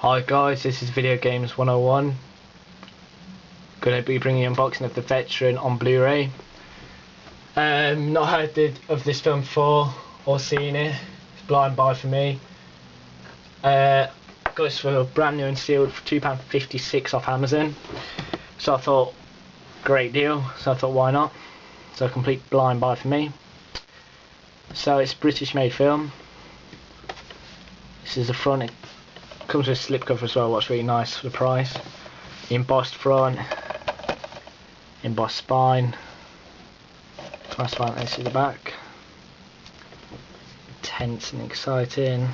Hi guys, this is Video Games 101. Gonna be bringing you an unboxing of The Veteran on Blu-ray. Not heard of this film before or seen it. It's a blind buy for me. Got this for brand new and sealed for £2.56 off Amazon. So I thought, great deal. So I thought, why not? So a complete blind buy for me. So it's a British made film. This is the front. It comes with a slipcover as well, what's really nice for the price. Embossed front, embossed spine, transparent edge to the back. Tense and exciting.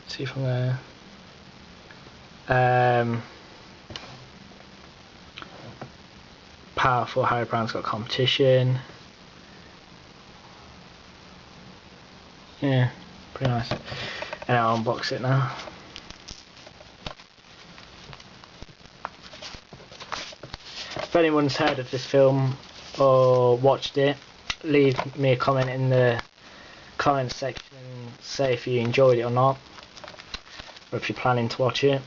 See from there. Powerful. Harry Brown's got competition. Yeah, pretty nice. And I'll unbox it now. If anyone's heard of this film or watched it, leave me a comment in the comment section. Say if you enjoyed it or not, or if you're planning to watch it.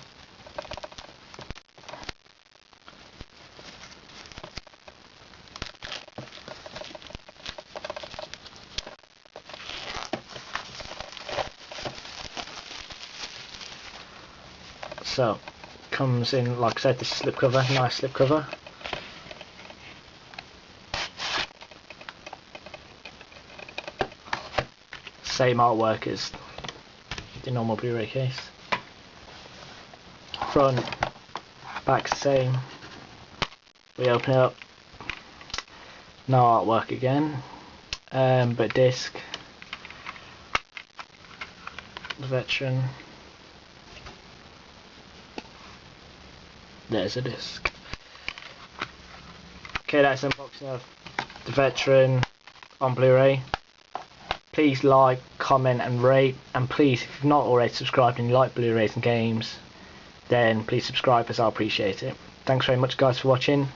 So, comes in, like I said, this slipcover, nice slipcover. Same artwork as the normal Blu-ray case. Front, back's the same. We open it up. No artwork again, but disc. The Veteran. There's a disc. Okay, that's unboxing of The Veteran on Blu-ray. Please like, comment and rate, and please, if you've not already subscribed and you like Blu-rays and games, then please subscribe, as I'll appreciate it. Thanks very much guys for watching.